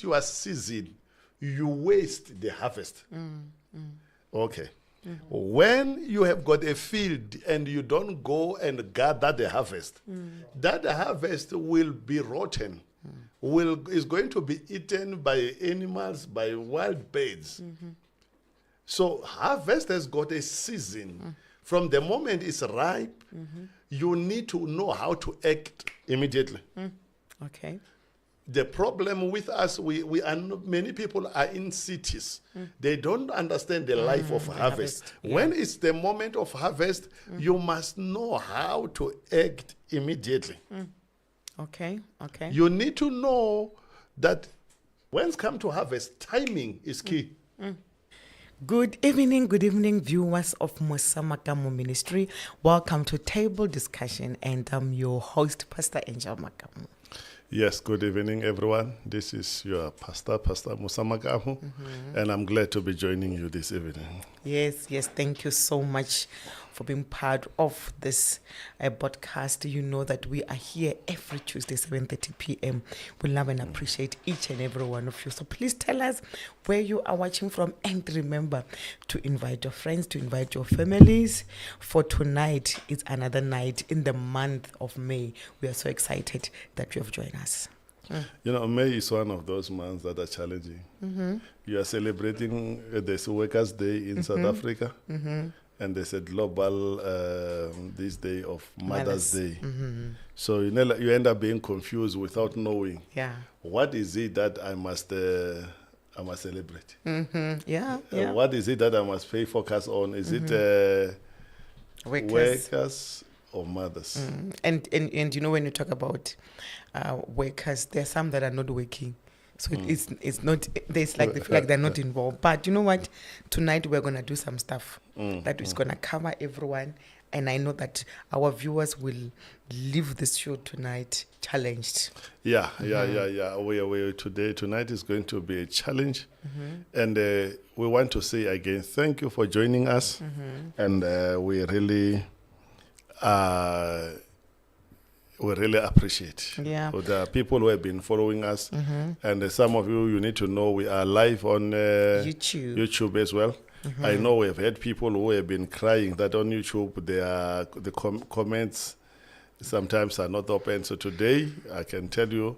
your season, you waste the harvest. Okay. When you have got a field and you don't go and gather the harvest, that harvest will be rotten, is going to be eaten by animals, by wild birds. So harvest has got a season. From the moment it's ripe, you need to know how to act immediately. Okay. The problem with us, we are many people are in cities. They don't understand the life of harvest. Yeah. When it's the moment of harvest, you must know how to act immediately. Okay. Okay. You need to know that when it's come to harvest, timing is key. Good evening, viewers of Musa Makamu Ministry. Welcome to Table Discussion, and I'm your host, Pastor Angel Makamu. Yes, good evening, everyone. This is your pastor, Pastor Musa Makamu, and I'm glad to be joining you this evening. Yes, thank you so much for being part of this podcast. You know that we are here every Tuesday, 7:30 p.m. We love and appreciate each and every one of you. So please tell us where you are watching from, and remember to invite your friends, to invite your families. For tonight, it's another night in the month of May. We are so excited that you have joined us. You know, May is one of those months that are challenging. You are celebrating this Workers' Day in South Africa, and there's a global this day of Mother's Day. So you end up being confused without knowing what is it that I must celebrate. What is it that I must pay focus on? Is it workers or mothers? And you know, when you talk about workers, there are some that are not working. So it's not, there's like they feel like they're not involved. But you know what? Tonight we're going to do some stuff that is going to cover everyone. And I know that our viewers will leave this show tonight challenged. Yeah. Tonight is going to be a challenge. And we want to say again, thank you for joining us. And we really appreciate. So there are people who have been following us, and some of you need to know we are live on YouTube as well. I know we have had people who have been crying that on YouTube the comments sometimes are not open. So today I can tell you,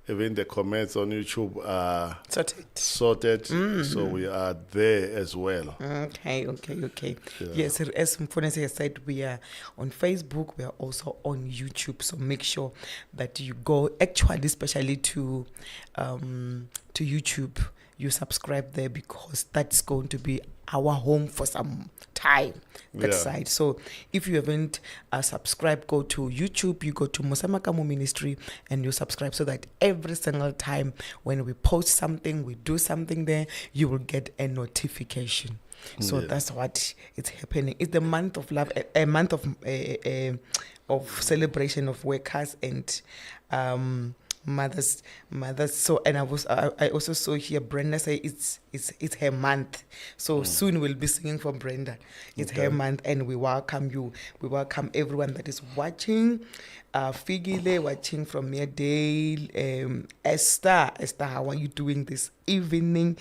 even the comments on YouTube are sorted. So we are there as well. Okay. Yeah. Yes, as Mfonese said, we are on Facebook. We are also on YouTube. So make sure that you go, actually, especially to YouTube, you subscribe there, because that's going to be our home for some time, that side. So if you haven't subscribed, go to YouTube, you go to Musa Makamu Ministry, and you subscribe, so that every single time when we post something, we do something there, you will get a notification. So that's what is happening. It's the month of love, a month of celebration of workers and mothers. So, and I also saw here Brenda say it's her month. So soon we'll be singing for Brenda. It's her month, and we welcome you. We welcome everyone that is watching. Figile watching from Meredale. Esther, how are you doing this evening?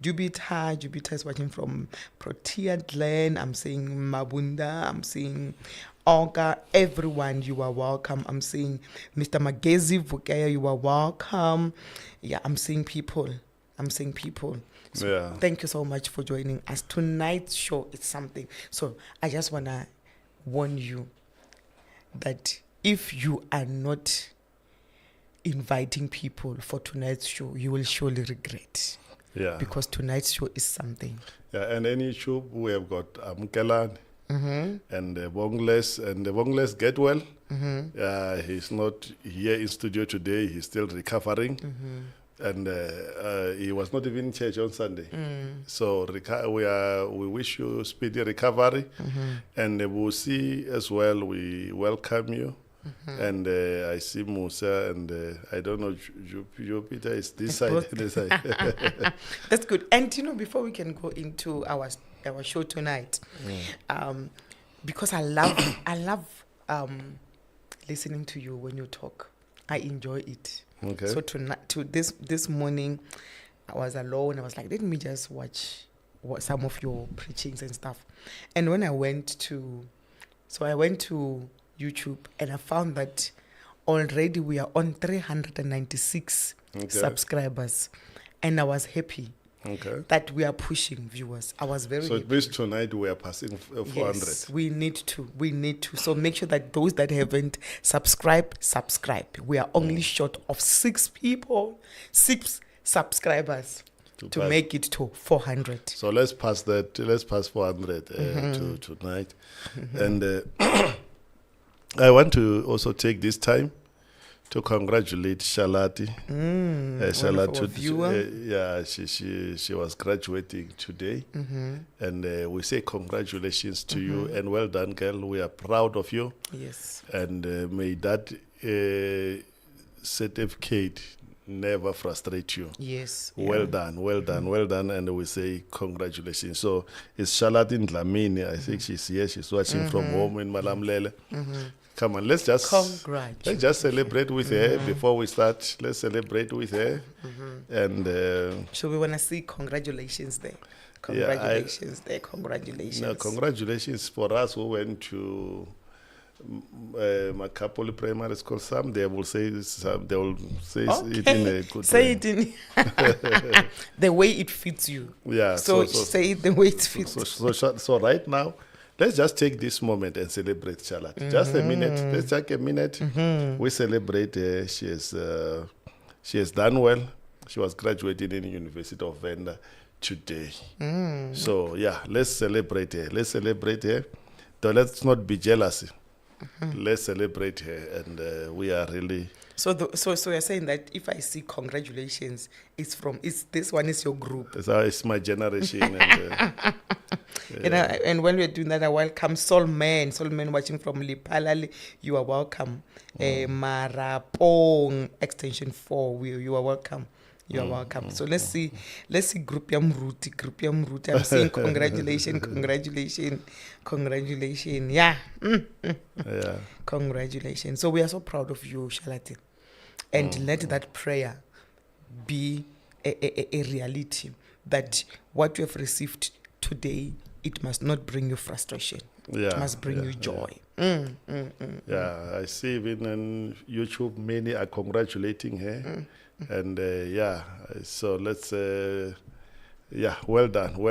Jupiter is watching from Protea Glen. I'm seeing Mabunda. I'm seeing Olga. Everyone, you are welcome. I'm seeing Mr. Magezi Vukaya. You are welcome. Yeah, I'm seeing people. So thank you so much for joining us. Tonight's show is something. So I just want to warn you that if you are not inviting people for tonight's show, you will surely regret. Because tonight's show is something. And in YouTube, we have got Mkelan and Bongless. And Bongless get well. He's not here in studio today. He's still recovering. And he was not even in church on Sunday. So we wish you speedy recovery. And we'll see as well. We welcome you. And I see Musa, and I don't know, Jupiter is this side. This side. That's good. And you know, before we can go into our show tonight, because I love listening to you when you talk. I enjoy it. Okay. So this morning, I was alone. I was like, let me just watch some of your preachings and stuff. And when I went to YouTube and I found that already we are on 396 subscribers, and I was happy. Okay. That we are pushing viewers. I was very So happy. it means tonight we are passing 400. Yes, we need to. So make sure that those that haven't subscribe. We are only short of 6 subscribers to make it to 400. So let's pass 400 to tonight. And I want to also take this time to congratulate Shalati. Wonderful viewer. She was graduating today, and we say congratulations to you and well done, girl. We are proud of you. Yes. And may that certificate never frustrate you. Yes. Well done, and we say congratulations. So it's Shalati Dlamini. I think she's here. She's watching from home in Malamlele. Come on, let's just celebrate with her before we start. Let's celebrate with her. And so we want to see congratulations there. Congratulations. No, congratulations for us who went to Makamu Primary School. Some they will say it in a good say way. It in the way it fits you. Yeah. So say it the way it fits. So right now, let's just take this moment and celebrate Charlotte. Just a minute. Let's take a minute. We celebrate her. She has done well. She was graduating in the University of Venda today. So yeah, let's celebrate her. So let's not be jealous. Let's celebrate her, and we are really. So you're saying that if I see congratulations, this one is your group. It's my generation. And when we're doing that, I welcome Solman watching from Lipalali. You are welcome. Marapong Extension 4. You are welcome. You are welcome. So let's see group yam Ruti. I'm saying congratulations. Yeah. Yeah. Congratulations. So we are so proud of you, Shalati. And let that prayer be a reality, that what you have received today, it must not bring you frustration. Yeah, it must bring you joy. Yeah, I see even on YouTube many are congratulating her. And so let's well done.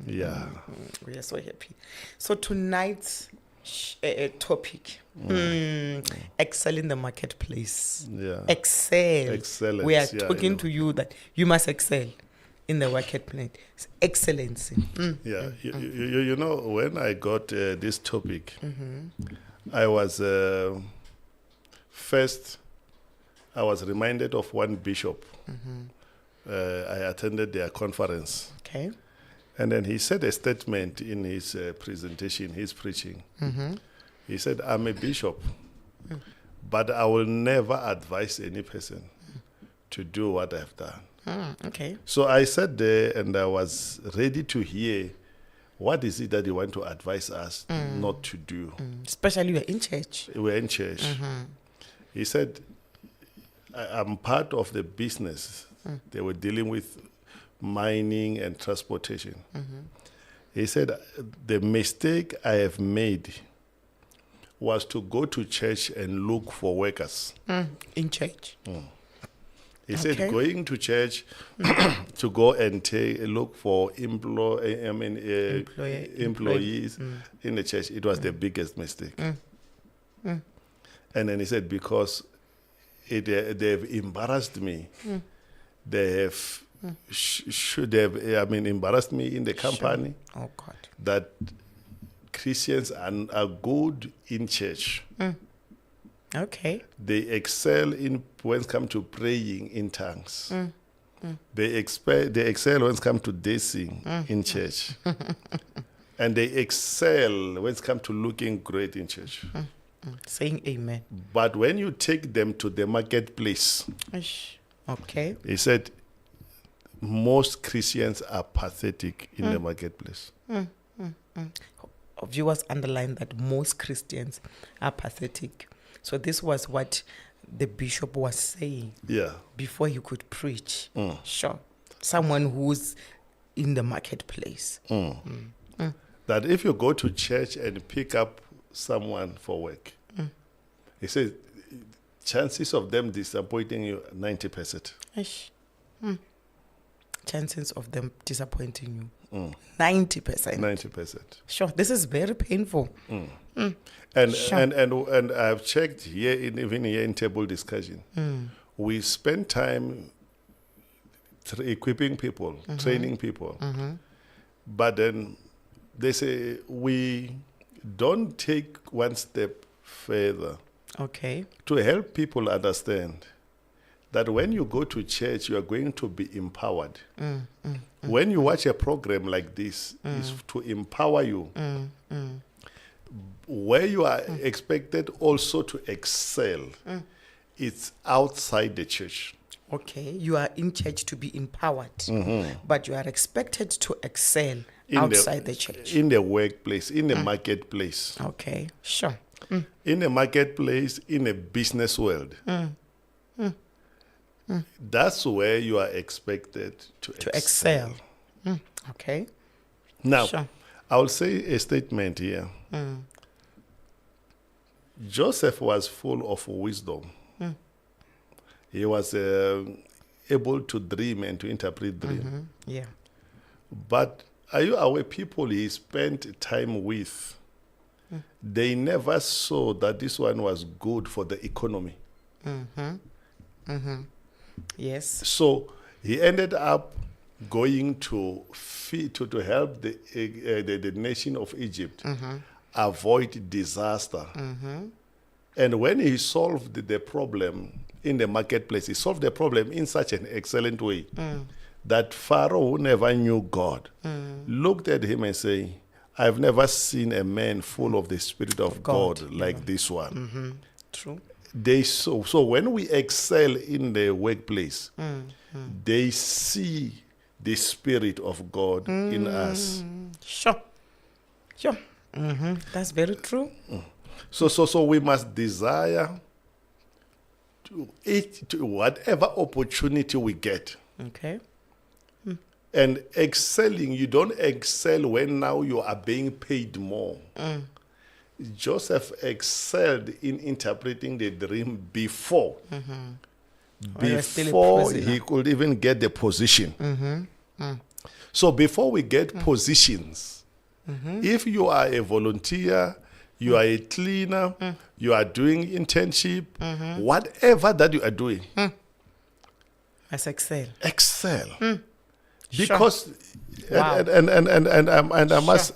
Yeah. We are so happy. So tonight's topic, excel in the marketplace. Yeah. Excellence. We are talking to you that you must excel in the marketplace. Excellence. Yeah. You know, when I got this topic, I was first, I was reminded of one bishop. I attended their conference. Okay. And then he said a statement in his presentation, his preaching. He said, I'm a bishop, but I will never advise any person to do what I've done. Okay. So I sat there and I was ready to hear what is it that you want to advise us not to do. Especially we're in church. We're in church. He said, I'm part of the business. They were dealing with mining and transportation. He said, the mistake I have made was to go to church and look for workers. In church. He said, going to church to go and look for employees in the church, it was the biggest mistake. And then he said, because they've embarrassed me. They have embarrassed me in the company. Oh God. That Christians are good in church. Okay. They excel when it comes to praying in tongues. They excel when it comes to dancing in church. And they excel when it comes to looking great in church. Saying amen. But when you take them to the marketplace, okay. he said, most Christians are pathetic in the marketplace. Viewers underline that most Christians are pathetic So this was what the bishop was saying Yeah. before he could preach. Sure. Someone who's in the marketplace. That if you go to church and pick up someone for work, he says chances of them disappointing you 90%. Ish. Chances of them disappointing you 90%. 90%. Sure. This is very painful. And Sure. and I've checked here even here in table discussion. We spend time equipping people, training people. But then they say we don't take one step further Okay. to help people understand that when you go to church, you are going to be empowered. When you watch a program like this, is to empower you. Where you are expected also to excel, it's outside the church. Okay. You are in church to be empowered, but you are expected to excel outside the church. In the workplace, in the marketplace. Okay. Sure. In the marketplace, in a business world. That's where you are expected to Excel. Okay. Now, Sure. I'll say a statement here. Joseph was full of wisdom. He was able to dream and to interpret dream. Yeah. But are you aware people he spent time with, they never saw that this one was good for the economy. Yes. So he ended up going to help the nation of Egypt avoid disaster. And when he solved the problem in the marketplace, he solved the problem in such an excellent way that Pharaoh, who never knew God, looked at him and said, I've never seen a man full of the Spirit of God like this one. True. So when we excel in the workplace, they see the Spirit of God in us. Sure. Sure. That's very true. So we must desire to whatever opportunity we get. Okay. And excelling, you don't excel when now you are being paid more. Joseph excelled in interpreting the dream before he could even get the position. So before we get positions, if you are a volunteer, you are a cleaner, you are doing internship, whatever that you are doing, Let's excel. excel. Because Wow.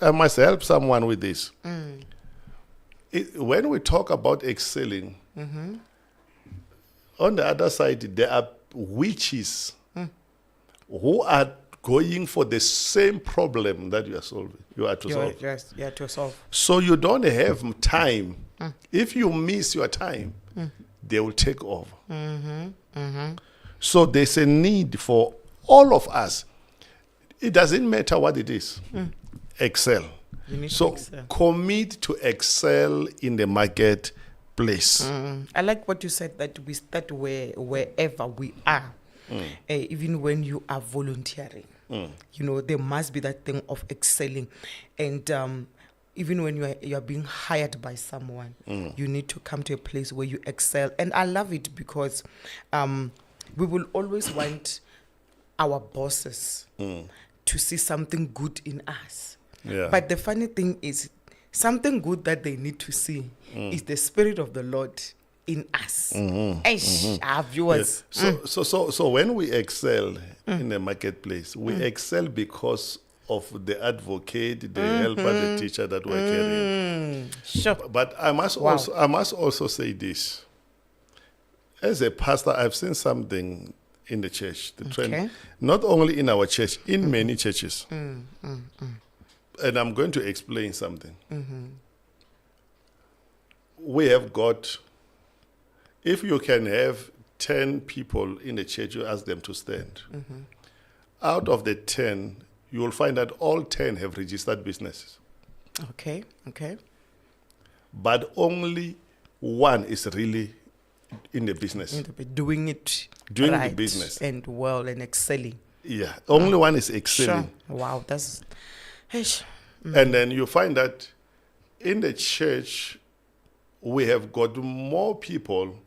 I must help someone with this. When we talk about excelling, on the other side there are witches who are going for the same problem that you are solving. You are to solve. Yes, you have to solve. So you don't have time. If you miss your time, they will take over. So there's a need for all of us. It doesn't matter what it is. Excel. You need So to excel. commit to excel in the marketplace. I like what you said, that we start wherever we are. Even when you are volunteering, there must be that thing of excelling. And even when you are being hired by someone, you need to come to a place where you excel. And I love it because we will always want our bosses to see something good in us. Yeah. But the funny thing is, something good that they need to see is the Spirit of the Lord in us. Our viewers. So when we excel in the marketplace, we excel because of the advocate, the helper, the teacher that we're carrying. Sure. But I must also say this. As a pastor, I've seen something in the church, the trend, not only in our church, in many churches. And I'm going to explain something. We have got, if you can have 10 people in the church, you ask them to stand. Out of the 10, you will find that all 10 have registered businesses. Okay. But only one is really in the business. Doing it Doing the right business. and well and excelling. Yeah, only one is excelling. Sure. Wow, that's... And then you find that in the church, we have got more people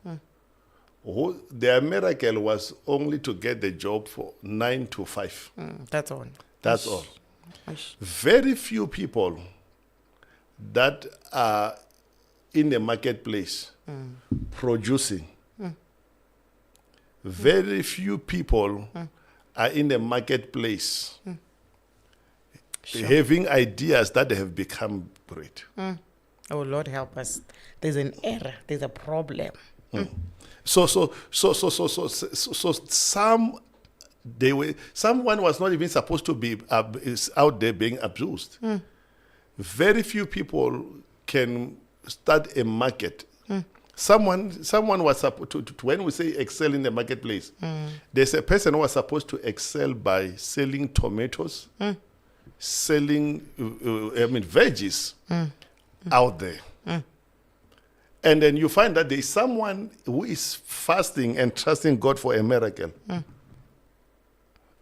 who their miracle was only to get the job for 9 to 5. That's all. That's all. Very few people that are in the marketplace producing. Very few people are in the marketplace having ideas that have become great. Oh, Lord help us. There's an error. There's a problem. So someone was not even supposed to be is out there being abused. Very few people can start a market. Someone was supposed to, when we say excel in the marketplace, there's a person who was supposed to excel by selling tomatoes, selling veggies out there. And then you find that there is someone who is fasting and trusting God for a miracle.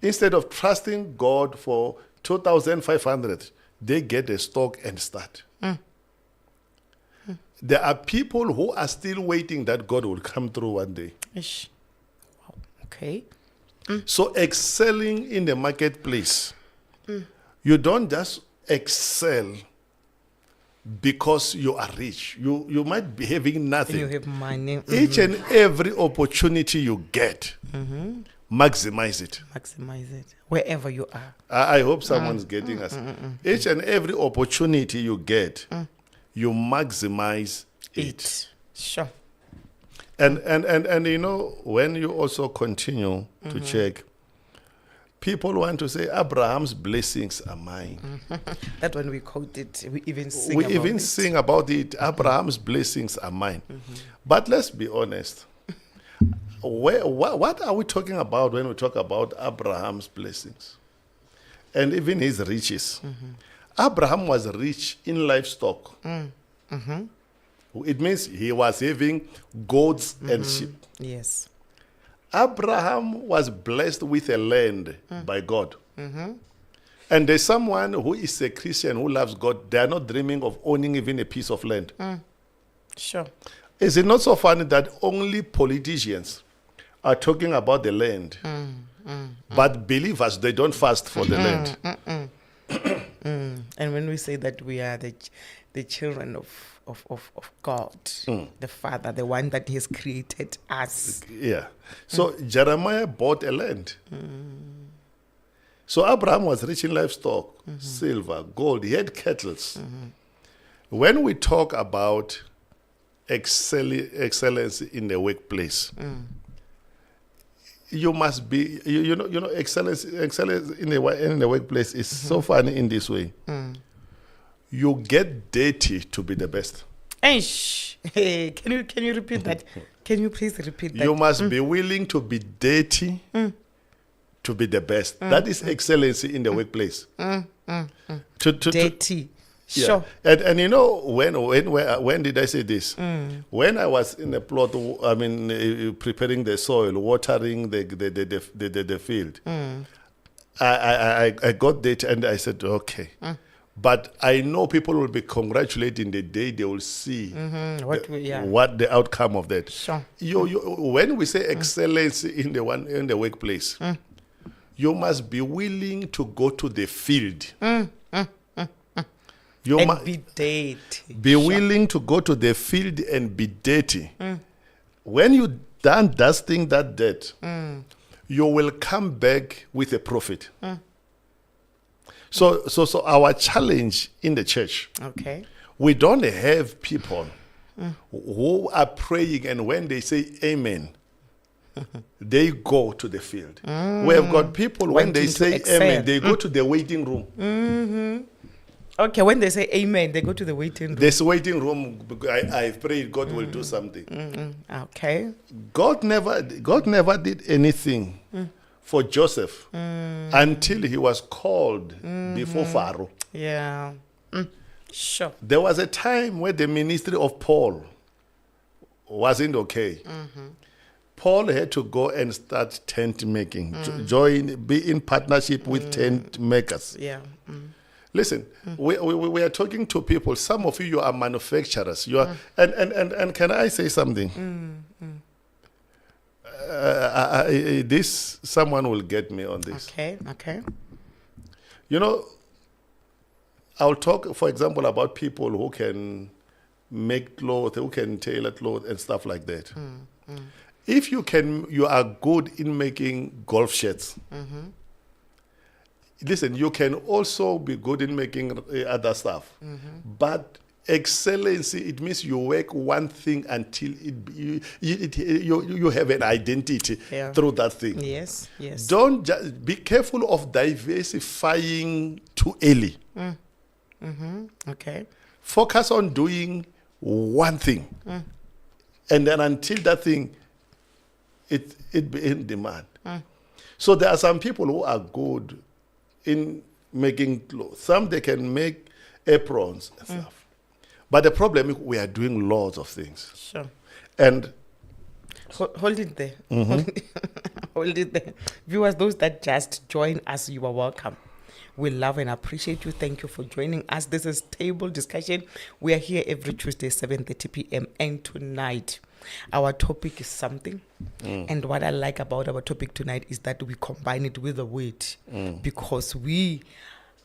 Instead of trusting God for 2,500, they get a stock and start. There are people who are still waiting that God will come through one day. Wow. Okay. So excelling in the marketplace, you don't just excel because you are rich. You might be having nothing. You have money. Each and every opportunity you get, maximize it. Maximize it wherever you are. I hope someone's getting us. Each and every opportunity you get, you maximize it. Sure. And you know, when you also continue to check, people want to say Abraham's blessings are mine. That when we quote it, we even sing We about even it. sing about it. Abraham's blessings are mine. But let's be honest. What are we talking about when we talk about Abraham's blessings? And even his riches. Abraham was rich in livestock. It means he was having goats and sheep. Yes. Abraham was blessed with a land by God. And there's someone who is a Christian who loves God. They are not dreaming of owning even a piece of land. Sure. Is it not so funny that only politicians are talking about the land, but believers, they don't fast for the land? And when we say that we are the children of God, the Father, the one that has created us. Yeah. So Jeremiah bought a land. So Abraham was rich in livestock, silver, gold. He had cattle. When we talk about excellence in the workplace, you must be, you know, excellence in the workplace is so funny in this way. You get dirty to be the best. Hey, can you repeat that? Can you please repeat that? You must be willing to be dirty to be the best. That is excellency in the workplace. Dirty. Yeah. Sure. And you know, when did I say this? When I was in the plot, preparing the soil, watering the field, I got that and I said, okay. But I know people will be congratulating the day they will see what the outcome of that. Sure. When we say excellence in the workplace, you must be willing to go to the field. You and be dirty. Be willing to go to the field and be dirty. When you done dusting that dirt, you will come back with a profit. So our challenge in the church, we don't have people who are praying and when they say amen, they go to the field. We have got people when they say amen, they go to the waiting room. Okay, when they say amen, they go to the waiting room. This waiting room, I've prayed God will do something. Okay. God never did anything for Joseph until he was called before Pharaoh. Yeah. Sure. There was a time where the ministry of Paul wasn't okay. Paul had to go and start tent making, be in partnership with tent makers. Yeah. Listen, we are talking to people. Some of you are manufacturers. You are, and can I say something? This someone will get me on this. Okay. You know, I'll talk, for example, about people who can make clothes, who can tailor clothes and stuff like that. If you are good in making golf shirts. Listen, you can also be good in making other stuff. But excellency, it means you work one thing until you have an identity through that thing. Yes. Don't just be careful of diversifying too early. Okay. Focus on doing one thing. And then until that thing, it be in demand. So there are some people who are good in making clothes. Some they can make aprons and stuff. But the problem is we are doing lots of things. Sure. And hold it there. Hold it there. Viewers, those that just join us, you are welcome. We love and appreciate you. Thank you for joining us. This is Table Discussion. We are here every Tuesday, 7:30 p.m. And tonight, our topic is something. And what I like about our topic tonight is that we combine it with the word. Because we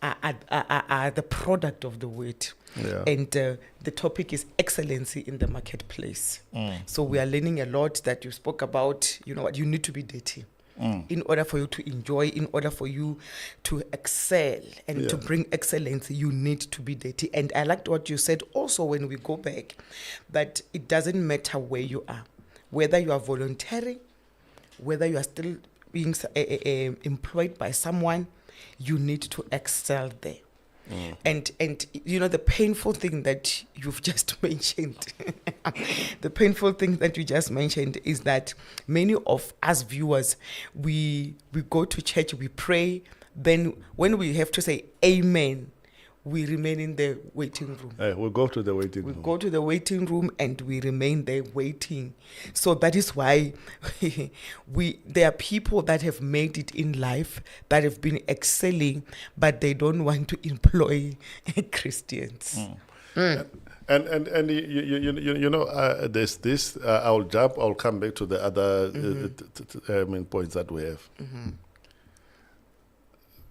are the product of the word. Yeah. And the topic is excellency in the marketplace. So we are learning a lot that you spoke about. You know what? You need to be dirty. In order for you to enjoy, in order for you to excel and to bring excellence, you need to be dirty. And I liked what you said also when we go back, that it doesn't matter where you are, whether you are volunteering, whether you are still being employed by someone, you need to excel there. And you know, the painful thing that you've just mentioned, the painful thing that you just mentioned is that many of us viewers, we go to church, we pray, then when we have to say amen, we remain in the waiting room. we'll go to the waiting room. We go to the waiting room and we remain there waiting. So that is why there are people that have made it in life, that have been excelling, but they don't want to employ Christians. And you know, there's this. I'll come back to the other points that we have.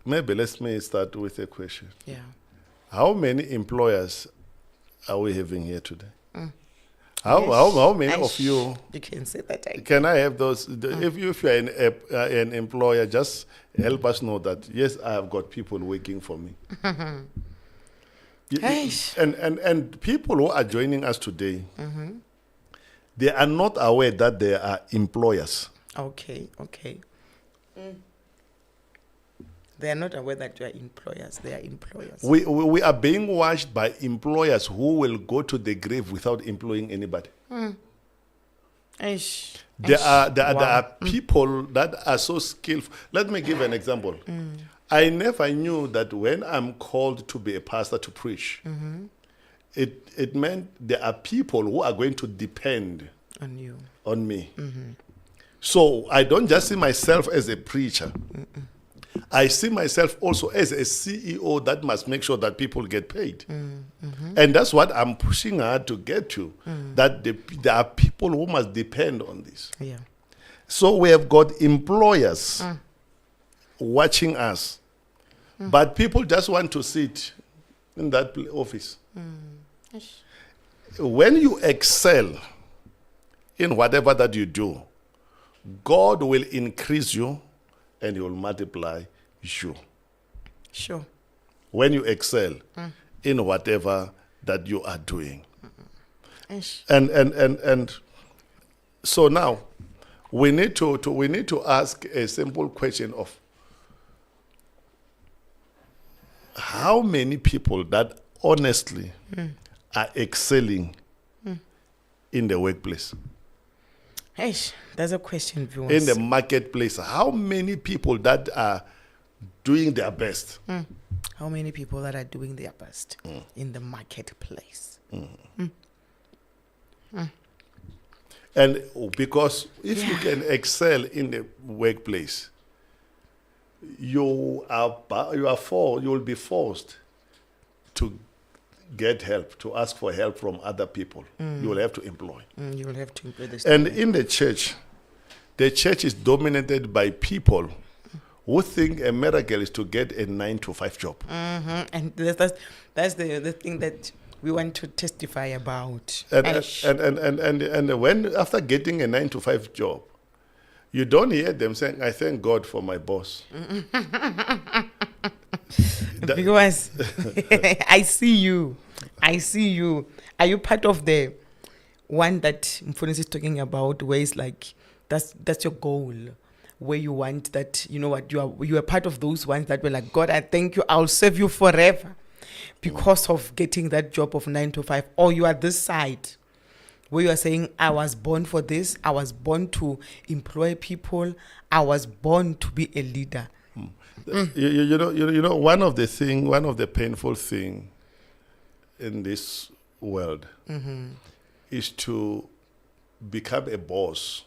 Maybe let me start with a question. Yeah. How many employers are we having here today? How many of you? You can say that. Can I have those? If you are an employer, just help us know that yes, I have got people working for me. And people who are joining us today, they are not aware that they are employers. Okay. They are not aware that you are employers. They are employers. We are being watched by employers who will go to the grave without employing anybody. There are people that are so skillful. Let me give an example. I never knew that when I'm called to be a pastor to preach, it meant there are people who are going to depend on me. So I don't just see myself as a preacher. I see myself also as a CEO that must make sure that people get paid. And that's what I'm pushing hard to get to, that there are people who must depend on this. Yeah. So we have got employers watching us, but people just want to sit in that office. When you excel in whatever that you do, God will increase you and He will multiply you. Sure. When you excel in whatever that you are doing. And so now we need to ask a simple question of how many people that honestly are excelling in the workplace. That's a question, viewers. In the marketplace, how many people that are doing their best? How many people that are doing their best in the marketplace? And because if you can excel in the workplace, you will be forced to get help, to ask for help from other people. You will have to employ. You will have to employ this. And in the church is dominated by people who think a miracle is to get a 9-to-5 job. And that's the thing that we want to testify about. And when after getting a 9-to-5 job, you don't hear them saying, "I thank God for my boss." Because I see you. Are you part of the one that Mfunis is talking about, where it's like that's your goal, where you want that, you know what, you are part of those ones that were like, "God, I thank you, I'll serve you forever," because of getting that job of 9-to-5? Or you are this side where you are saying, "I was born for this, I was born to employ people, I was born to be a leader"? You know, one of the painful thing in this world is to become a boss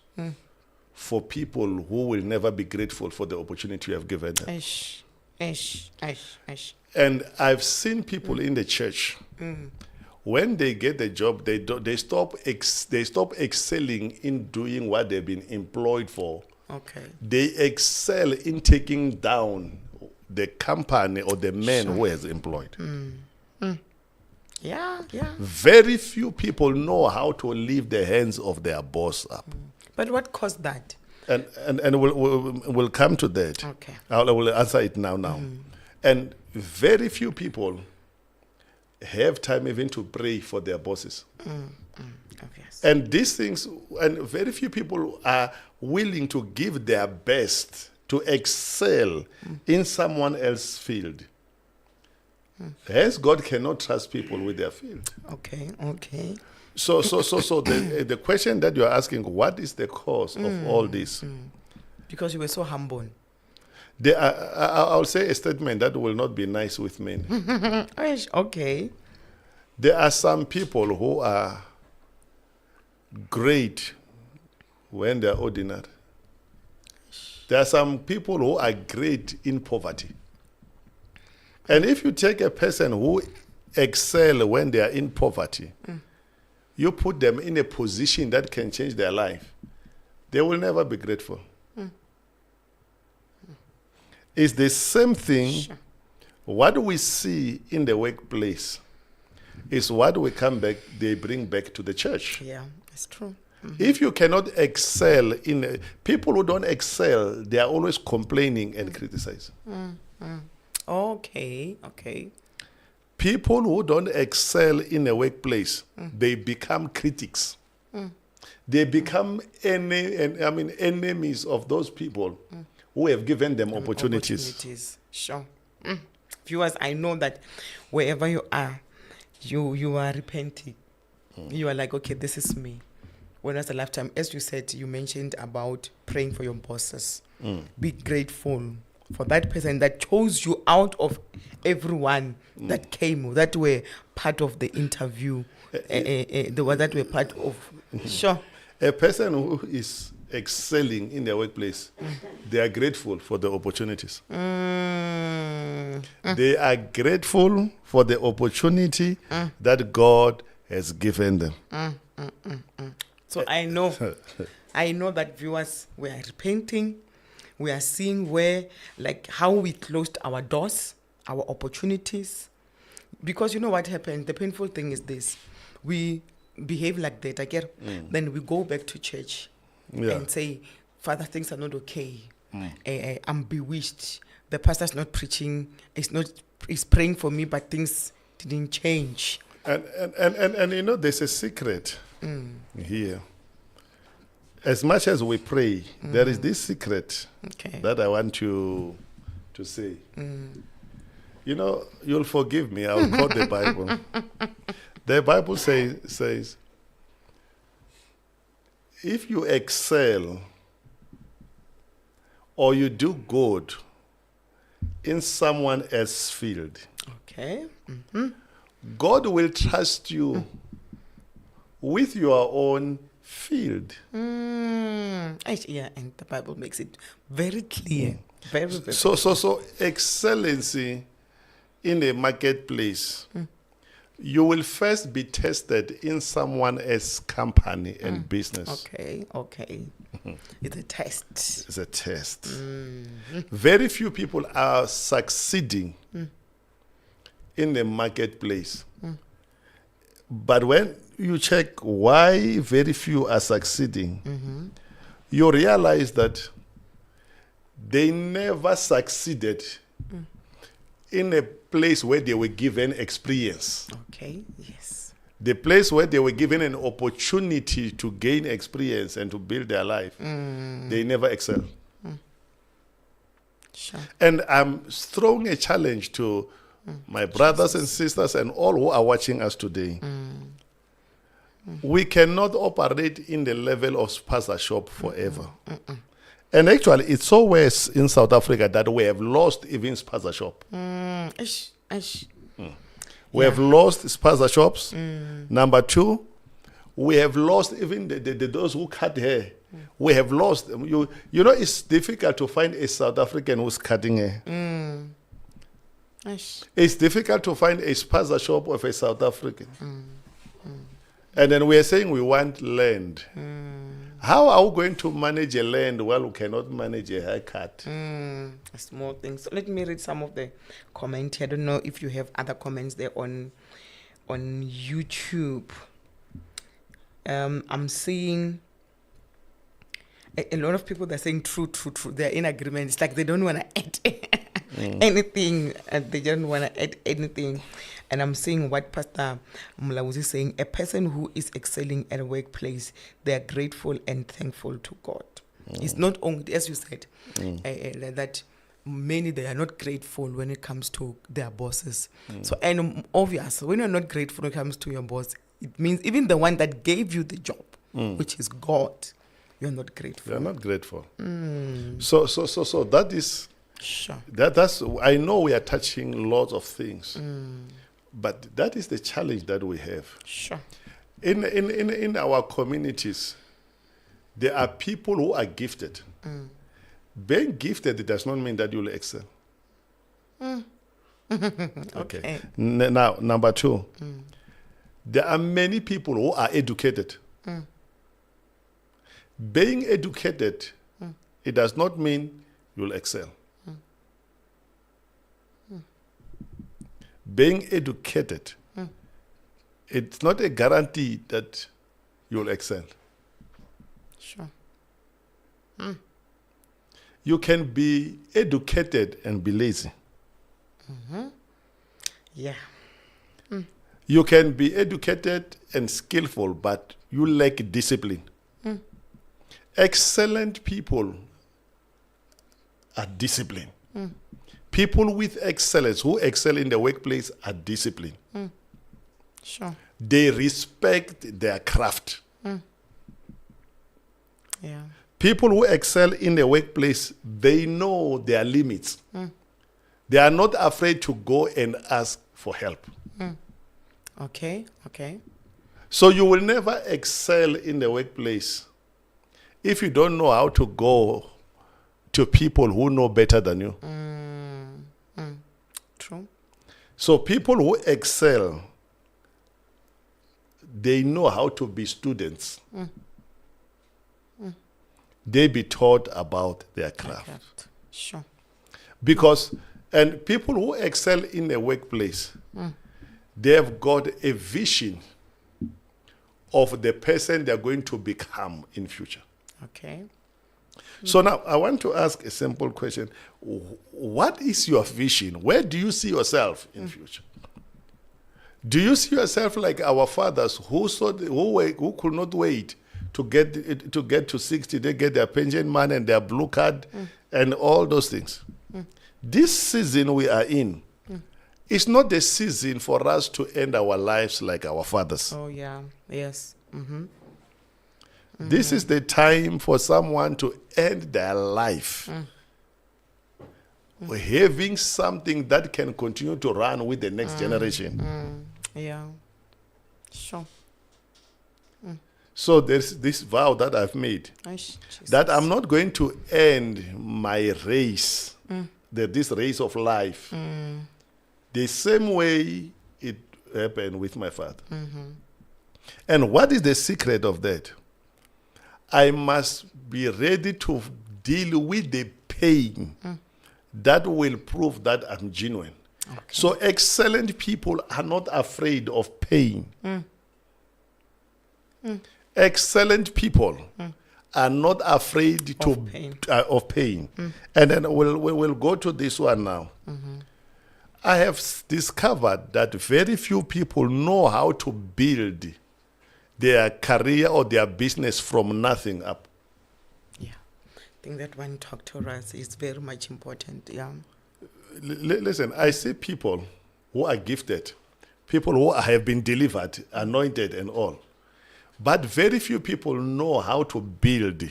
for people who will never be grateful for the opportunity you have given them. And I've seen people in the church, when they get the job, they stop excelling in doing what they've been employed for. Okay. They excel in taking down the company or the man who has employed. Yeah. Very few people know how to lift the hands of their boss up. But what caused that? And we'll come to that. Okay. I will answer it now. And very few people have time even to pray for their bosses. Obvious. And these things, and very few people are willing to give their best to excel in someone else's field. Hence, God cannot trust people with their field. Okay. So the question that you're asking, what is the cause of all this? Because you were so humble. I'll say a statement that will not be nice with men. Okay. There are some people who are great when they're ordinary. There are some people who are great in poverty. And if you take a person who excel when they are in poverty, you put them in a position that can change their life, they will never be grateful. It's the same thing. Sure. What we see in the workplace is what they bring back to the church. Yeah, that's true. If you cannot excel people who don't excel, they are always complaining and criticizing. Okay. People who don't excel in a workplace, they become critics. They become enemies of those people who have given them opportunities. Sure. Viewers, I know that wherever you are, you are repenting. You are like, okay, this is me. When was the last time? As you said, you mentioned about praying for your bosses. Be grateful for that person that chose you out of everyone that came, that were part of the interview, the one that were part of. Sure. A person who is excelling in their workplace, they are grateful for the opportunities. They are grateful for the opportunity that God has given them. So I know that viewers, we are repenting. We are seeing how we closed our doors, our opportunities. Because you know what happened? The painful thing is this. We behave like that, then we go back to church and say, "Father, things are not okay. I'm bewitched. The pastor's not preaching. He's praying for me, but things didn't change." And you know, there's a secret here. As much as we pray, there is this secret that I want you to say. You know, you'll forgive me. I'll quote the Bible. The Bible says, if you excel or you do good in someone else's field, God will trust you with your own field. Yeah, and the Bible makes it very clear. Very, very So excellency in a marketplace, you will first be tested in someone else's company and business. Okay. It's a test. It's a test. Very few people are succeeding in the marketplace. But when you check why very few are succeeding, you realize that they never succeeded in a place where they were given experience. Okay, yes. The place where they were given an opportunity to gain experience and to build their life, they never excel. Sure. And I'm throwing a challenge to my brothers and sisters and all who are watching us today. We cannot operate in the level of spaza shop forever. And actually, it's so worse in South Africa that we have lost even spaza shop. We have lost spaza shops. Number two, we have lost even those who cut hair. We have lost. You know, it's difficult to find a South African who's cutting hair. It's difficult to find a spaza shop of a South African. And then we are saying we want land. How are we going to manage a land while we cannot manage a haircut? Small things. So let me read some of the comments. I don't know if you have other comments there on YouTube. I'm seeing a lot of people that are saying true. They're in agreement. It's like they don't want to add anything. And they don't want to add anything. And I'm seeing what Pastor Mulawu is saying. A person who is excelling at a workplace, they are grateful and thankful to God. It's not only, as you said, that many, they are not grateful when it comes to their bosses. So, and obvious, when you're not grateful when it comes to your boss, it means even the one that gave you the job, which is God, you're not grateful. You're not grateful. So that is, sure. That's, I know we are touching lots of things. But that is the challenge that we have. Sure. In our communities, there are people who are gifted. Being gifted does not mean that you'll excel. Okay. Now, number two, there are many people who are educated. Being educated, it does not mean you'll excel. Being educated, it's not a guarantee that you'll excel. Sure. You can be educated and be lazy. Yeah. You can be educated and skillful, but you lack discipline. Excellent people are disciplined. People with excellence, who excel in the workplace, are disciplined. Sure. They respect their craft. Yeah. People who excel in the workplace, they know their limits. They are not afraid to go and ask for help. Okay. So you will never excel in the workplace if you don't know how to go to people who know better than you. True. So people who excel, they know how to be students. They be taught about their craft. Sure. Because, and people who excel in the workplace, they have got a vision of the person they're going to become in future. Okay. So now I want to ask a simple question. What is your vision? Where do you see yourself in future? Do you see yourself like our fathers who could not wait to get to 60? They get their pension money and their blue card and all those things. This season we are in, it's not the season for us to end our lives like our fathers. Oh yeah. Yes. This is the time for someone to end their life having something that can continue to run with the next generation. Yeah. Sure. So there's this vow that I've made that I'm not going to end my race, this race of life, the same way it happened with my father. And what is the secret of that? I must be ready to deal with the pain that will prove that I'm genuine. Okay. So excellent people are not afraid of pain. Excellent people are not afraid of pain. And then we'll go to this one now. I have discovered that very few people know how to build their career or their business from nothing up. Yeah, I think that one talk to us is very much important. Yeah. Listen, I see people who are gifted, people who have been delivered, anointed and all. But very few people know how to build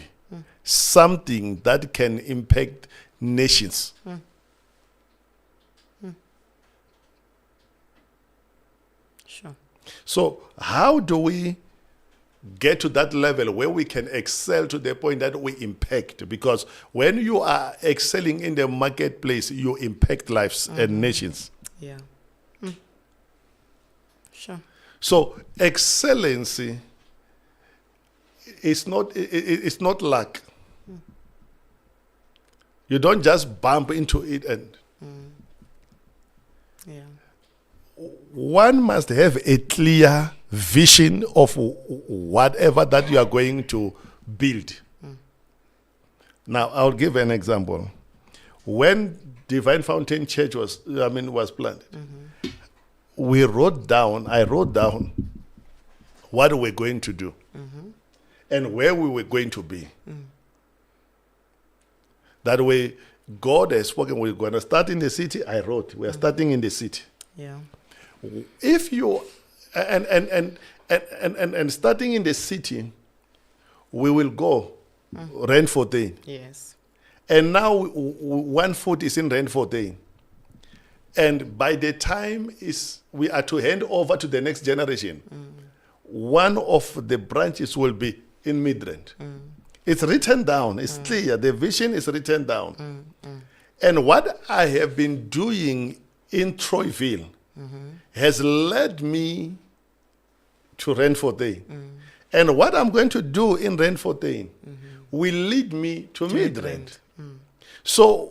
something that can impact nations. Sure. So how do we get to that level where we can excel to the point that we impact? Because when you are excelling in the marketplace, you impact lives and nations. Yeah. Sure. So excellency is not luck. You don't just bump into it and yeah. One must have a clear vision of whatever that you are going to build. Now, I'll give an example. When Divine Fountain Church was planted, I wrote down what we're going to do and where we were going to be. That way, God has spoken. We're going to start in the city. I wrote, we are starting in the city. Yeah. If you and starting in the city, we will go Randfontein. Yes. And now 1 foot is in Randfontein. And by the time we are to hand over to the next generation, one of the branches will be in Midrand. It's written down. It's clear. The vision is written down. And what I have been doing in Troyville has led me to Randfontein. And what I'm going to do in Randfontein will lead me to Midrand. So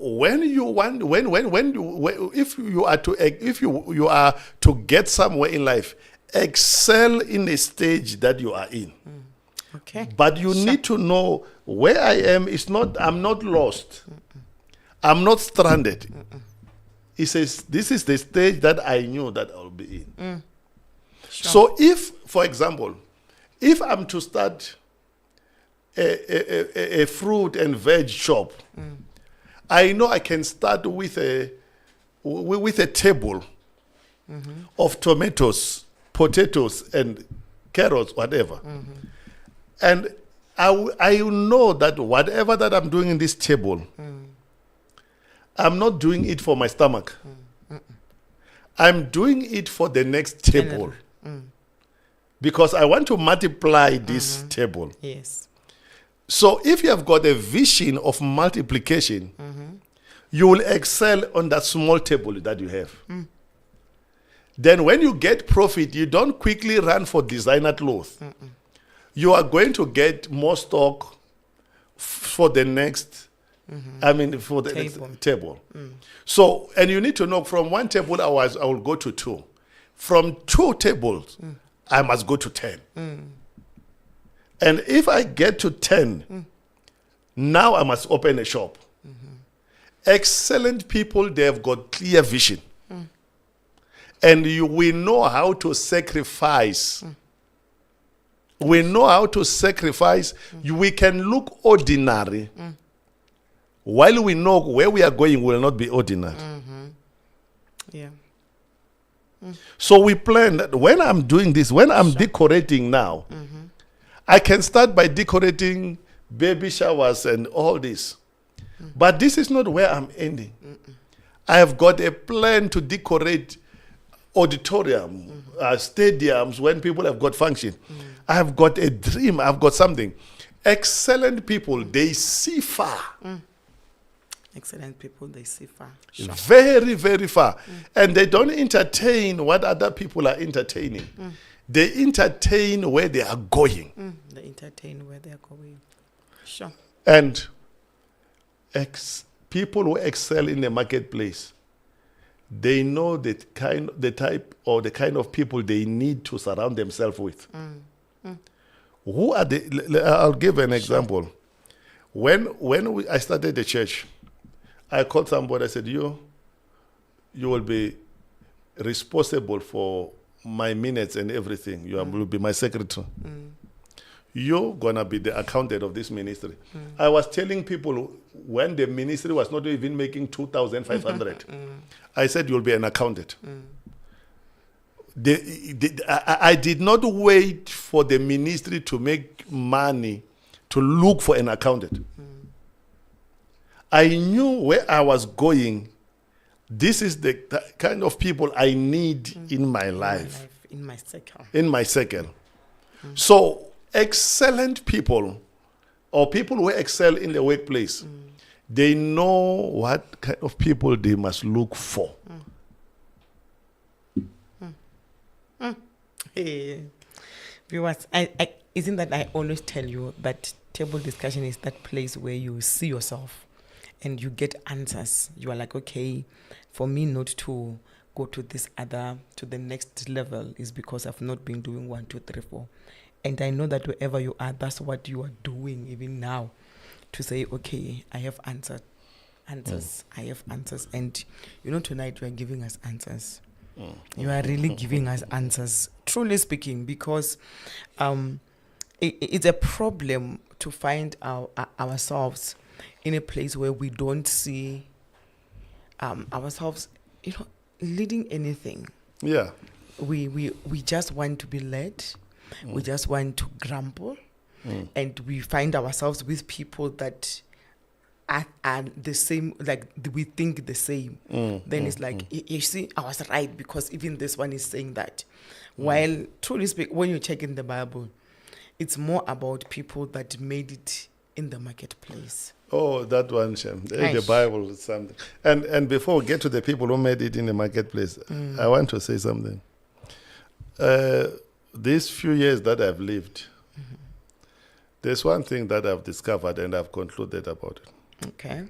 if you are to get somewhere in life, excel in the stage that you are in. Okay. But you need to know where I am. I'm not lost. I'm not stranded. He says, this is the stage that I knew that I'll be in. Sure. So if, for example, if I'm to start a fruit and veg shop, I know I can start with a table of tomatoes, potatoes, and carrots, whatever. And I know that whatever that I'm doing in this table, I'm not doing it for my stomach. I'm doing it for the next table. Because I want to multiply this table. Yes. So if you have got a vision of multiplication, you will excel on that small table that you have. Then when you get profit, you don't quickly run for designer clothes. You are going to get more stock for the next, for the next table. So, and you need to know from one table I will go to 2. From 2 tables, I must go to 10. And if I get to 10, now I must open a shop. Excellent people, they have got clear vision. And we know how to sacrifice. We know how to sacrifice. We can look ordinary. While we know where we are going will not be ordinary. Yeah. So we plan that when I'm doing this, when I'm decorating now, I can start by decorating baby showers and all this. But this is not where I'm ending. I have got a plan to decorate auditorium, stadiums, when people have got function. I have got a dream. I've got something. Excellent people, they see far. Excellent people, they see far. Sure. Very, very far. And they don't entertain what other people are entertaining. They entertain where they are going. They entertain where they are going. Sure. And people who excel in the marketplace, they know the type or the kind of people they need to surround themselves with. Who are I'll give an example. When I started the church, I called somebody. I said, you will be responsible for my minutes and everything. You will be my secretary. You're going to be the accountant of this ministry. I was telling people when the ministry was not even making 2,500, I said, you'll be an accountant. I did not wait for the ministry to make money to look for an accountant. I knew where I was going. This is the kind of people I need in my life. In my circle. In my circle. So, excellent people, or people who excel in the workplace, they know what kind of people they must look for. Hey, viewers, isn't that I always tell you that table discussion is that place where you see yourself and you get answers. You are like, okay, for me not to go to the next level is because I've not been doing 1, 2, 3, 4. And I know that wherever you are, that's what you are doing even now, to say, okay, I have answers. I have answers. And tonight you are giving us answers. You are really giving us answers, truly speaking, because it's a problem to find ourselves in a place where we don't see ourselves, leading anything. Yeah. We just want to be led. We just want to grumble. And we find ourselves with people that are the same, like we think the same. Then it's like, you see, I was right because even this one is saying that. While, truly speaking, when you check in the Bible, it's more about people that made it in the marketplace. Oh, that one, Shem. The Bible is something. And before we get to the people who made it in the marketplace, I want to say something. These few years that I've lived, there's one thing that I've discovered and I've concluded about it. Okay.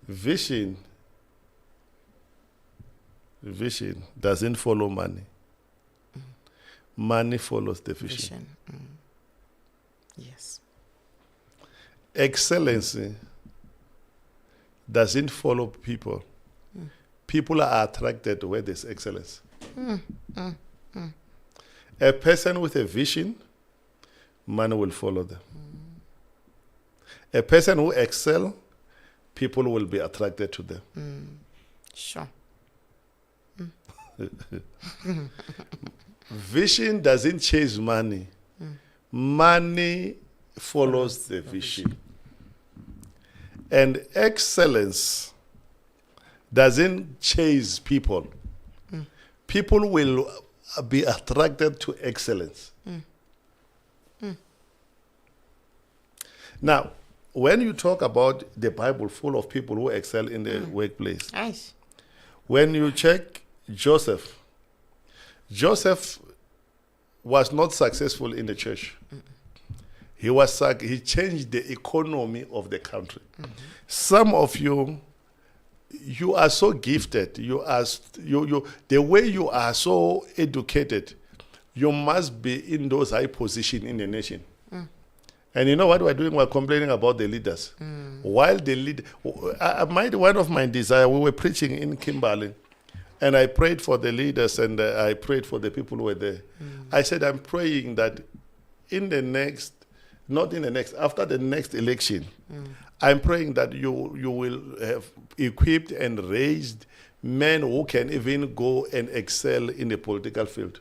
Vision doesn't follow money. Money follows the vision. Yes. Excellency doesn't follow people. People are attracted where there's excellence. A person with a vision, money will follow them. A person who excels, people will be attracted to them. Sure. Vision doesn't chase money. Money follows the vision. And excellence doesn't chase people. People will be attracted to excellence. Now, when you talk about the Bible full of people who excel in the workplace, Nice. when you check Joseph was not successful in the church. He changed the economy of the country. Some of you are so gifted. The way you are so educated, you must be in those high positions in the nation. And you know what we're doing? We're complaining about the leaders. While the lead, one of my desires, we were preaching in Kimberley, and I prayed for the leaders and I prayed for the people who were there. I said, I'm praying that after the next election, I'm praying that you will have equipped and raised men who can even go and excel in the political field.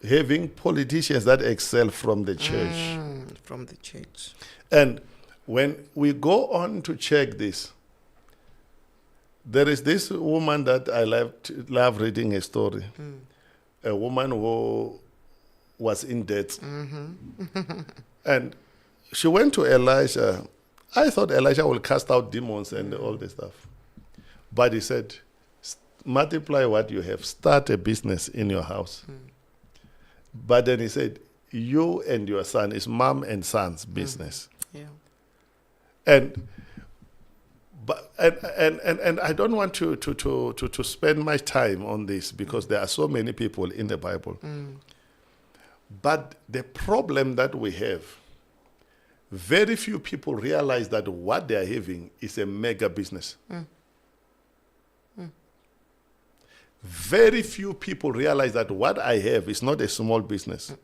Having politicians that excel from the church. From the church. And When we go on to check this, there is this woman that I love reading a story. A woman who was in debt. And she went to Elijah. I thought Elijah will cast out demons and all this stuff. But he said, multiply what you have. Start a business in your house. But then he said, you and your son, is mom and son's business. Yeah. And I don't want to spend my time on this because there are so many people in the Bible. But the problem that we have, very few people realize that what they are having is a mega business. Very few people realize that what I have is not a small business.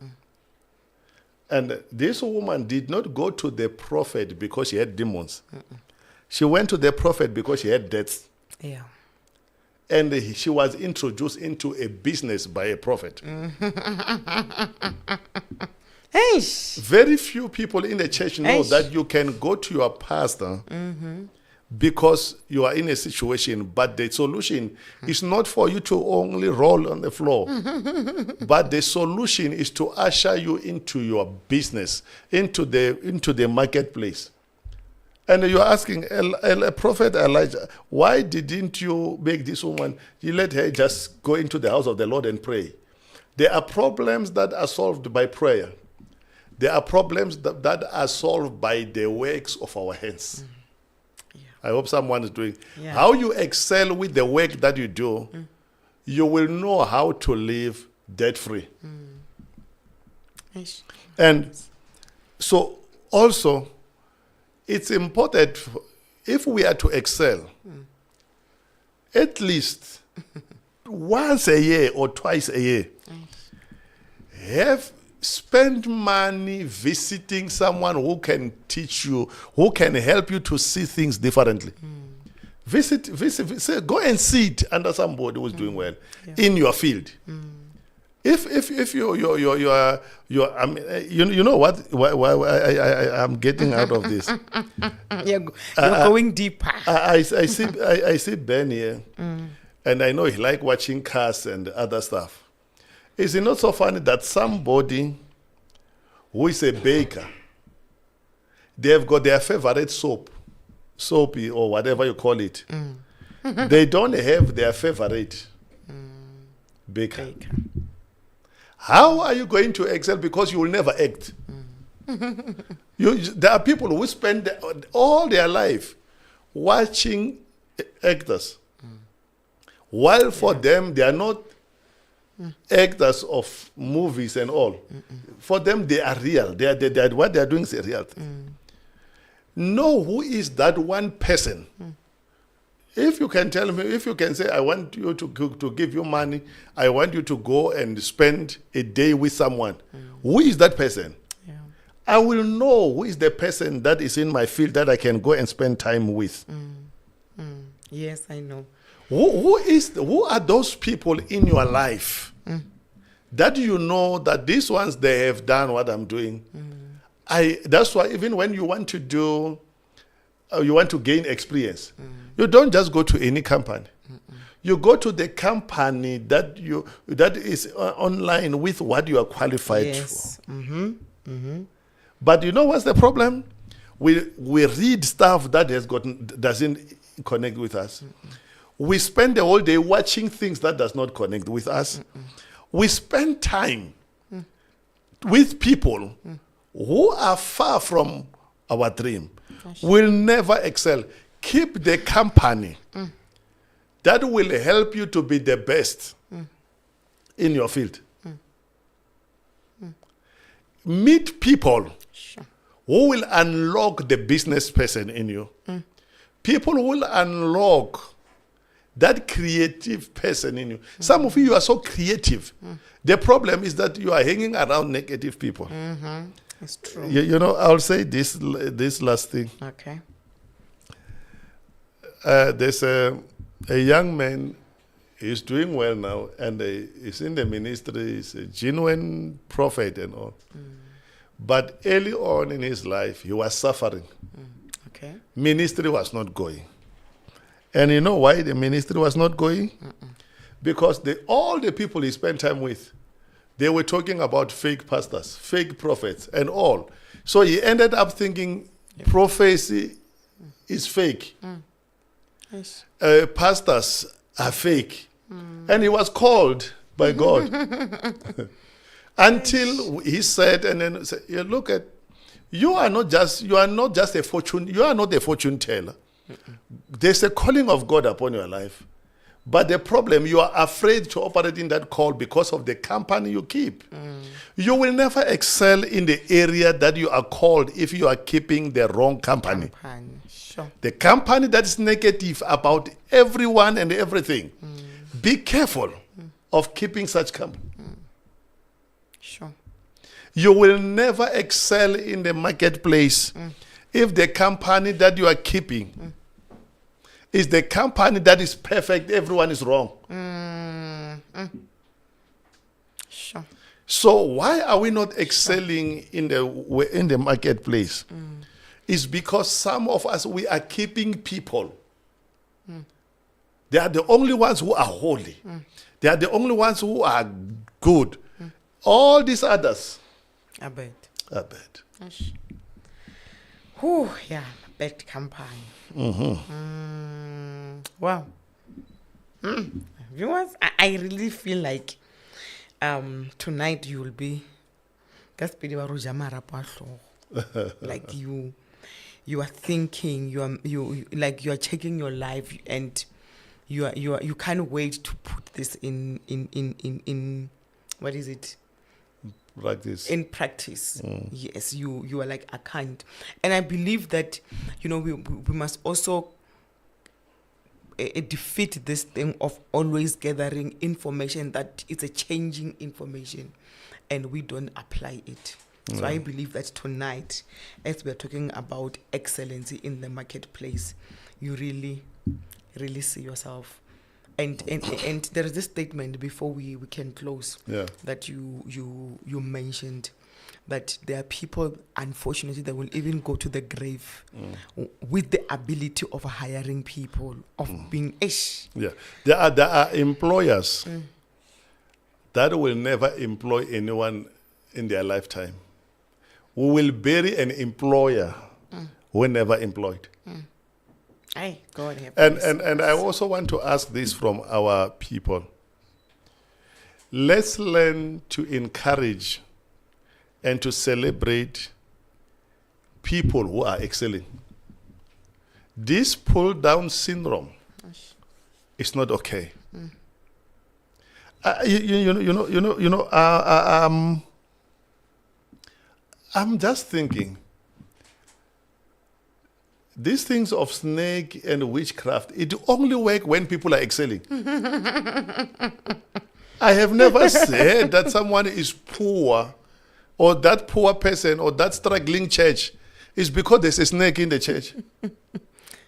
And this woman did not go to the prophet because she had demons. She went to the prophet because she had debts. Yeah. And she was introduced into a business by a prophet. Hey. Very few people in the church know that you can go to your pastor because you are in a situation, but the solution is not for you to only roll on the floor, but the solution is to usher you into your business, into the marketplace. And you're asking, Prophet Elijah, why didn't you make this woman, you let her just go into the house of the Lord and pray? There are problems that are solved by prayer. There are problems that are solved by the works of our hands. Yeah. I hope someone is doing. Yeah. How you excel with the work that you do, you will know how to live debt-free. And so also, it's important, if we are to excel, at least once a year or twice a year, spend money visiting someone who can teach you, who can help you to see things differently. Visit, go and sit under somebody who's doing well in your field. If you are, you know what? Why I'm getting out of this. You're going deeper. I see Ben here, and I know he like watching cars and other stuff. Is it not so funny that somebody who is a baker, they've got their favorite soapy or whatever you call it. They don't have their favorite baker. How are you going to excel? Because you will never act. There are people who spend all their life watching actors, while for them they are not actors of movies and all. For them they are real. They are what they are doing is a real thing. Know who is that one person. If you can tell me, if you can say, I want you to give you money, I want you to go and spend a day with someone. Who is that person? Yeah. I will know who is the person that is in my field that I can go and spend time with. Yes, I know. Who are those people in your life that you know that these ones, they have done what I'm doing? That's why even when you want to do, you want to gain experience, you don't just go to any company. You go to the company that is online with what you are qualified for. But you know what's the problem? We read stuff that doesn't connect with us. We spend the whole day watching things that does not connect with us. We spend time with people who are far from our dream. Will never excel. Keep the company that will help you to be the best in your field. Meet people who will unlock the business person in you. People who will unlock that creative person in you. Some of you are so creative. The problem is that you are hanging around negative people. It's true. You know, I'll say this last thing. Okay. There's a young man, he's doing well now, and he's in the ministry, he's a genuine prophet and all. But early on in his life, he was suffering. Okay. Ministry was not going. And you know why the ministry was not going? Because all the people he spent time with, they were talking about fake pastors, fake prophets, and all. So he ended up thinking prophecy is fake. Yes. Pastors are fake. And he was called by God. Until he said, and then said, look at, you are not just a fortune, you are not a fortune teller. There's a calling of God upon your life. But the problem, you are afraid to operate in that call because of the company you keep. You will never excel in the area that you are called if you are keeping the wrong company. Sure. The company that is negative about everyone and everything. Be careful of keeping such company. Sure. You will never excel in the marketplace if the company that you are keeping is the company that is perfect, everyone is wrong. Sure. So why are we not excelling in the marketplace? It's because some of us, we are keeping people. They are the only ones who are holy. They are the only ones who are good. All these others I bet. are bad. Yes. Whew, yeah, bad company. Wow. Viewers, I really feel like tonight you will be like you are thinking, you like you are checking your life, and you can't wait to put this in what is it? Practice. In practice. Yes, you are like, I can't. And I believe that, we must also defeat this thing of always gathering information that is a changing information and we don't apply it. So I believe that tonight, as we're talking about excellency in the marketplace, you really, really see yourself. And there is this statement before we can close that you mentioned, that there are people, unfortunately, that will even go to the grave with the ability of hiring people, of being ish. Yeah, there are employers that will never employ anyone in their lifetime. We will bury an employer who never employed. Aye, God have And I also want to ask this from our people. Let's learn to encourage and to celebrate people who are excelling. This pull-down syndrome is not okay. I'm just thinking, these things of snake and witchcraft, it only work when people are excelling. I have never said that someone is poor, or that poor person, or that struggling church is because there's a snake in the church.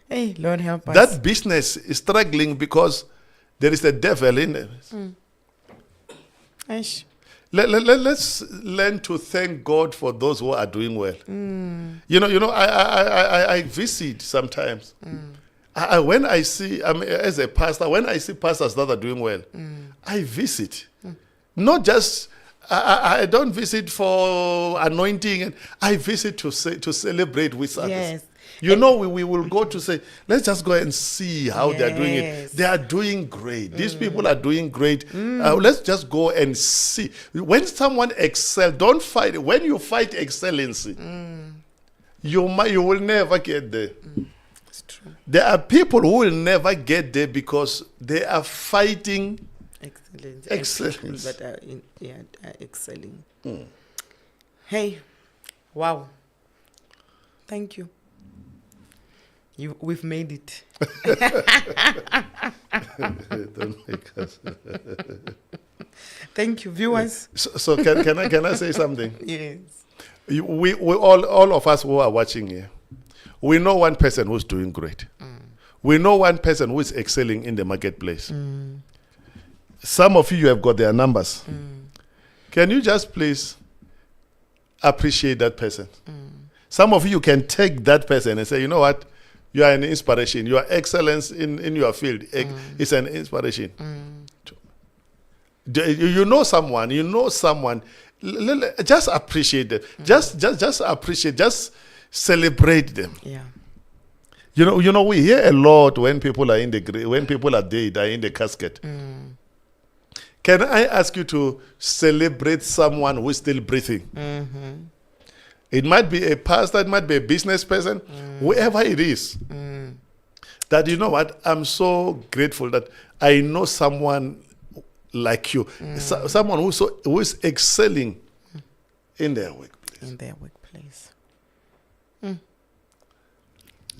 Hey, Lord help us. That business is struggling because there is a devil in it. Let's learn to thank God for those who are doing well. I visit sometimes. When I see, as a pastor, when I see pastors that are doing well, I visit. Not just, I don't visit for anointing. I visit to celebrate with others. Yes. We will go to say, let's just go and see how they're doing it. They are doing great. These people are doing great. Let's just go and see. When someone excels, don't fight. When you fight excellency, you will never get there. It's true. There are people who will never get there because they are fighting excellence. That are excelling. Hey, wow. Thank you. We've made it. Don't make us. Thank you, viewers. So can I say something? Yes. We all of us who are watching here, we know one person who's doing great. We know one person who is excelling in the marketplace. Some of you have got their numbers. Can you just please appreciate that person. Some of you can take that person and say, you know what? You are an inspiration. Your excellence in your field is an inspiration. You know someone. Just appreciate them. Just appreciate. Just celebrate them. Yeah. You know, we hear a lot when people are when people are dead, are in the casket. Can I ask you to celebrate someone who is still breathing? It might be a pastor, it might be a business person, whoever it is. That, you know what, I'm so grateful that I know someone like you, someone who is excelling in their workplace.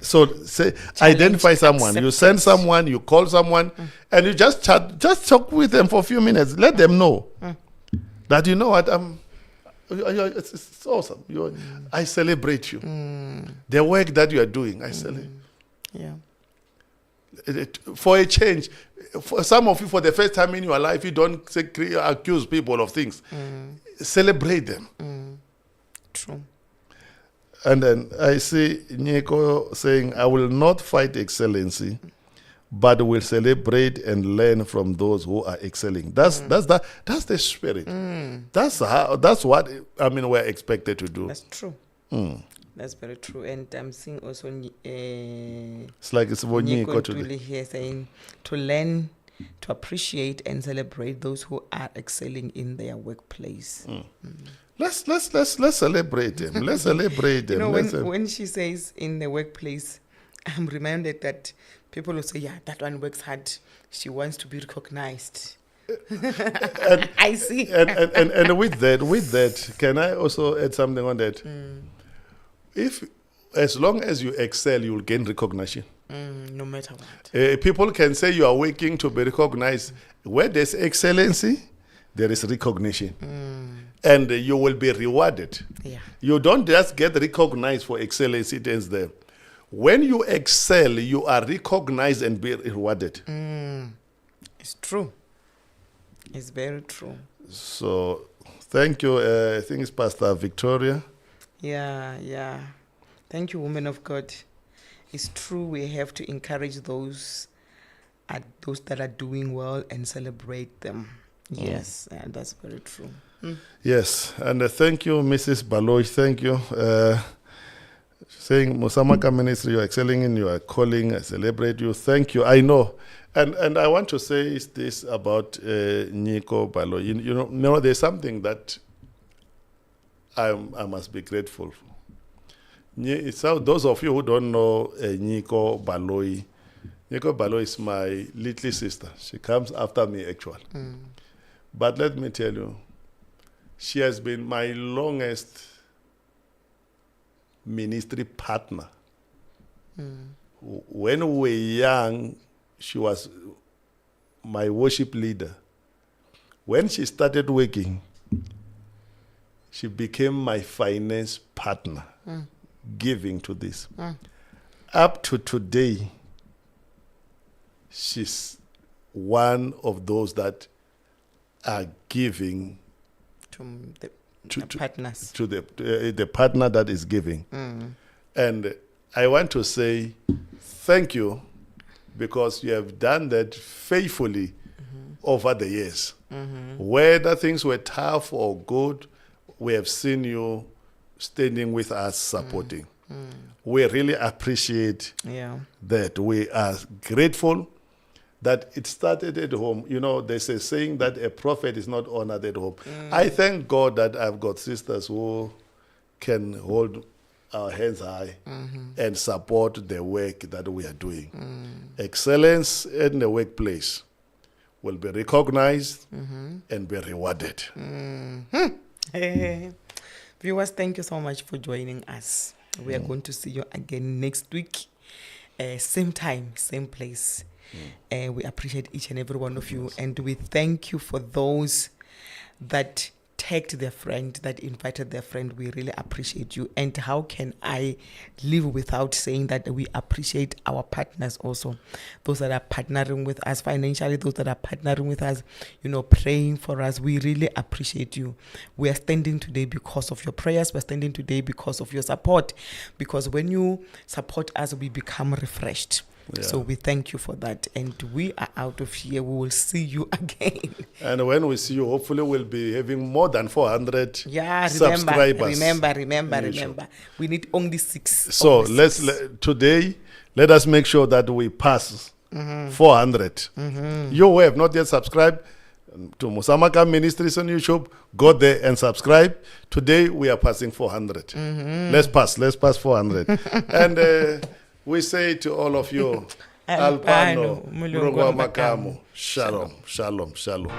So say, identify someone. You send someone, you call someone, and you just chat, just talk with them for a few minutes. Let them know that, you know what, it's awesome. I celebrate you. The work that you are doing, I celebrate. Yeah. For a change, for some of you, for the first time in your life, you don't accuse people of things. Celebrate them. True. And then I see Nico saying, I will not fight excellency, but will celebrate and learn from those who are excelling. That's the spirit. That's what we're expected to do. That's true. That's very true. And I'm seeing also it's like it's what Nico today here saying to learn, to appreciate and celebrate those who are excelling in their workplace. Let's celebrate them. Let's celebrate them. You know, when she says in the workplace, I'm reminded that people will say, yeah, that one works hard. She wants to be recognized. I see. And with that, can I also add something on that? As long as you excel, you will gain recognition. No matter what. People can say you are working to be recognized. Where there's excellency, there is recognition. And you will be rewarded. Yeah. You don't just get recognized for excellence, it ends there. When you excel, you are recognized and be rewarded. It's true. It's very true. So, thank you. I think it's Pastor Victoria. Yeah. Thank you, woman of God. It's true, we have to encourage those that are doing well and celebrate them. Yes, and that's very true. Yes, and thank you, Mrs. Baloy. Thank you. Saying Musa Makamu Ministry, you're excelling in your calling. I celebrate you. Thank you. I know. And I want to say this about Nico Baloy. You know, there's something that I must be grateful for. So those of you who don't know Nico Baloy is my little sister. She comes after me, actually. But let me tell you, she has been my longest ministry partner. When we were young, she was my worship leader. When she started working, she became my finance partner, giving to this. Up to today, she's one of those that are giving to partners, to the partner that is giving. And I want to say thank you, because you have done that faithfully over the years. Whether things were tough or good, we have seen you standing with us, supporting. We really appreciate that. We are grateful that it started at home. You know, there's a saying that a prophet is not honored at home. I thank God that I've got sisters who can hold our hands high and support the work that we are doing. Excellence in the workplace will be recognized and be rewarded. Viewers, thank you so much for joining us. We are going to see you again next week. Same time, same place. We appreciate each and every one of you, and we thank you for those that tagged their friend, that invited their friend. We really appreciate you. And how can I live without saying that we appreciate our partners also, those that are partnering with us financially, those that are partnering with us, praying for us. We really appreciate you. We are standing today because of your prayers. We're standing today because of your support, because when you support us, we become refreshed. Yeah. So we thank you for that. And we are out of here. We will see you again. And when we see you, hopefully we'll be having more than 400 subscribers. Remember. We need only 6. So today, let us make sure that we pass 400. You who have not yet subscribed to Musa Makamu Ministries on YouTube, go there and subscribe. Today we are passing 400. Let's pass 400. And we say to all of you, Alpano, Makamu, Shalom, Shalom, Shalom.